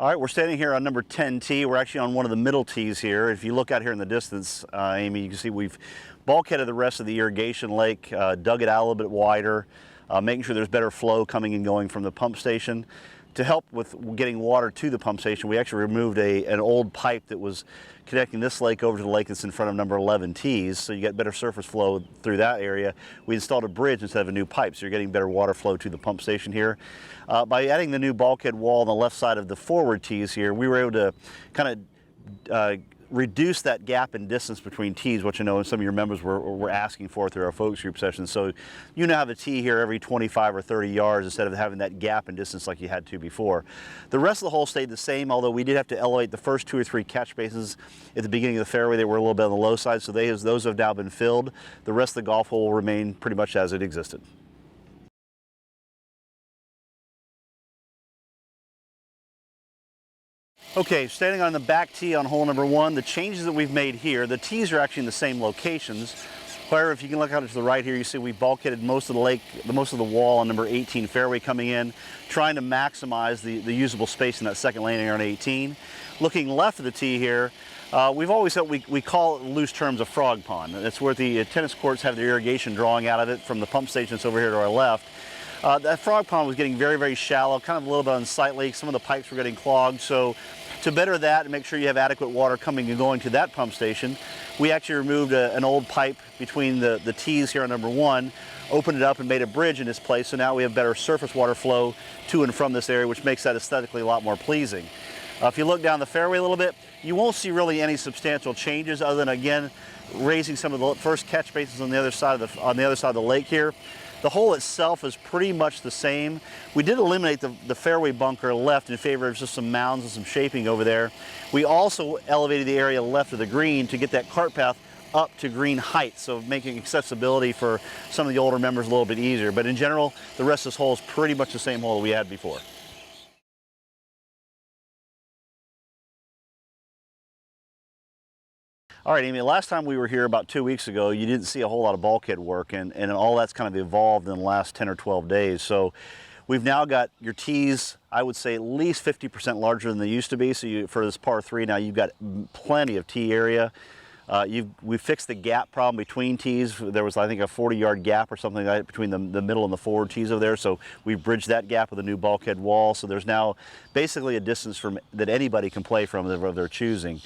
All right, we're standing here on number 10 tee. We're actually on one of the middle tees here. If you look out here in the distance, Amy, you can see we've bulkheaded the rest of the irrigation lake, dug it out a little bit wider, making sure there's better flow coming and going from the pump station. To help with getting water to the pump station, we actually removed an old pipe that was connecting this lake over to the lake that's in front of number 11 tees, so you get better surface flow through that area. We installed a bridge instead of a new pipe, so you're getting better water flow to the pump station here. By adding the new bulkhead wall on the left side of the forward tees here, we were able to kind of reduce that gap in distance between tees, which I know some of your members were asking for through our focus group sessions. So you now have a tee here every 25 or 30 yards instead of having that gap in distance like you had to before. The rest of the hole stayed the same, although we did have to elevate the first 2 or 3 catch basins at the beginning of the fairway. They were a little bit on the low side, so those have now been filled. The rest of the golf hole will remain pretty much as it existed. Okay, standing on the back tee on hole number 1, the changes that we've made here, the tees are actually in the same locations. However, if you can look out to the right here, you see we bulkheaded most of the lake, most of the wall on number 18 fairway coming in, trying to maximize the usable space in that second lane here on 18. Looking left of the tee here, we've always said we call it in loose terms a frog pond. That's where the tennis courts have their irrigation drawing out of it from the pump station that's over here to our left. That frog pond was getting very, very shallow, kind of a little bit unsightly. Some of the pipes were getting clogged, so to better that and make sure you have adequate water coming and going to that pump station, we actually removed an old pipe between the tees here on number 1, opened it up and made a bridge in this place, so now we have better surface water flow to and from this area, which makes that aesthetically a lot more pleasing. If you look down the fairway a little bit, you won't see really any substantial changes other than, again, raising some of the first catch basins on the other side of the lake here. The hole itself is pretty much the same. We did eliminate the fairway bunker left in favor of just some mounds and some shaping over there. We also elevated the area left of the green to get that cart path up to green height, so making accessibility for some of the older members a little bit easier. But in general, the rest of this hole is pretty much the same hole that we had before. All right, Amy, last time we were here about 2 weeks ago, you didn't see a whole lot of bulkhead work, and all that's kind of evolved in the last 10 or 12 days. So we've now got your tees, I would say, at least 50% larger than they used to be. So for this par 3 now, you've got plenty of tee area. We fixed the gap problem between tees. There was, I think, a 40-yard gap or something like that between the middle and the forward tees over there. So we bridged that gap with a new bulkhead wall. So there's now basically a distance that anybody can play from of their choosing.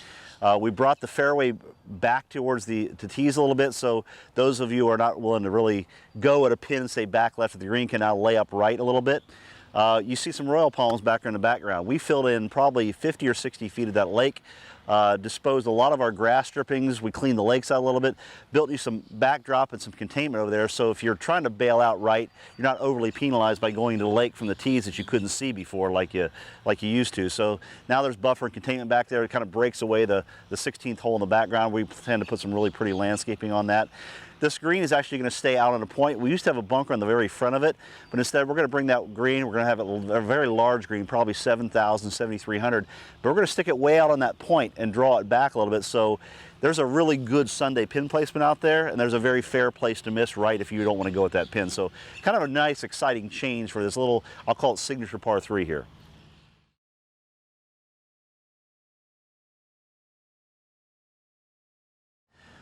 We brought the fairway back towards the tees a little bit, so those of you who are not willing to really go at a pin, say back left of the green, can now lay up right a little bit. You see some royal palms back there in the background. We filled in probably 50 or 60 feet of that lake, disposed a lot of our grass strippings. We cleaned the lakes out a little bit, built you some backdrop and some containment over there, so if you're trying to bail out right, you're not overly penalized by going to the lake from the tees that you couldn't see before like you used to. So now there's buffer and containment back there. It kind of breaks away the 16th hole in the background. We plan to put some really pretty landscaping on that. This green is actually going to stay out on a point. We used to have a bunker on the very front of it, but instead we're going to bring that green, we're going to have a very large green, probably 7,000, 7,300, but we're going to stick it way out on that point and draw it back a little bit. So there's a really good Sunday pin placement out there, and there's a very fair place to miss right if you don't want to go at that pin. So kind of a nice, exciting change for this little, I'll call it signature par 3 here.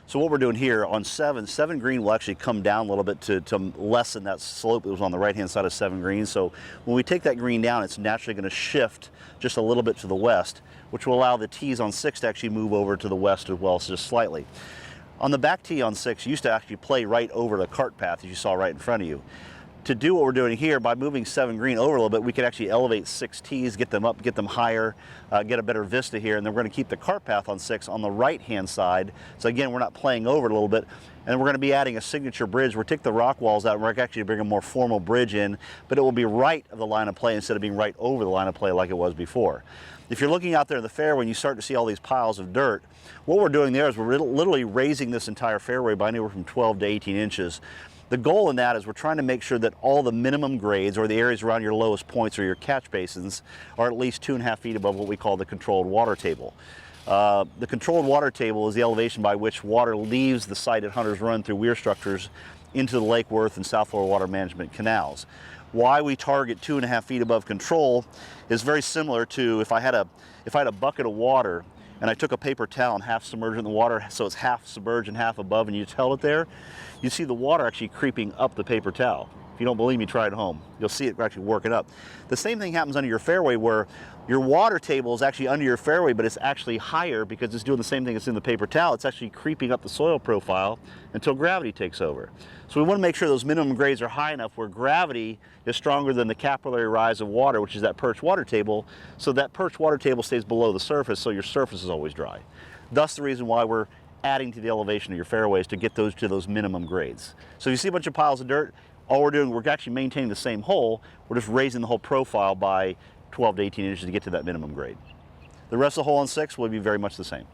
So what we're doing here on 7 green will actually come down a little bit to lessen that slope that was on the right hand side of 7 green. So when we take that green down, it's naturally going to shift just a little bit to the west, which will allow the tees on 6 to actually move over to the west as well, so just slightly. On the back tee on 6, you used to actually play right over the cart path as you saw right in front of you. To do what we're doing here, by moving 7 green over a little bit, we could actually elevate 6 tees, get them up, get them higher, get a better vista here, and then we're going to keep the cart path on 6 on the right-hand side. So again, we're not playing over it a little bit, and we're going to be adding a signature bridge. We'll take the rock walls out, and we're actually bring a more formal bridge in, but it will be right of the line of play instead of being right over the line of play like it was before. If you're looking out there in the fairway and you start to see all these piles of dirt, what we're doing there is we're literally raising this entire fairway by anywhere from 12 to 18 inches. The goal in that is we're trying to make sure that all the minimum grades, or the areas around your lowest points or your catch basins, are at least 2.5 feet above what we call the controlled water table. The controlled water table is the elevation by which water leaves the site at Hunter's Run through weir structures into the Lake Worth and South Florida Water Management canals. Why we target 2.5 feet above control is very similar to if I had a bucket of water and I took a paper towel and half submerged it in the water, so it's half submerged and half above, and you just held it there, you see the water actually creeping up the paper towel. If you don't believe me, try it at home. You'll see it actually working up. The same thing happens under your fairway, where your water table is actually under your fairway, but it's actually higher because it's doing the same thing that's in the paper towel. It's actually creeping up the soil profile until gravity takes over. So we want to make sure those minimum grades are high enough where gravity is stronger than the capillary rise of water, which is that perched water table, so that perched water table stays below the surface, so your surface is always dry. Thus the reason why we're adding to the elevation of your fairways to get those to those minimum grades. So if you see a bunch of piles of dirt, all we're doing, we're actually maintaining the same hole, we're just raising the whole profile by 12 to 18 inches to get to that minimum grade. The rest of the hole on 6 will be very much the same.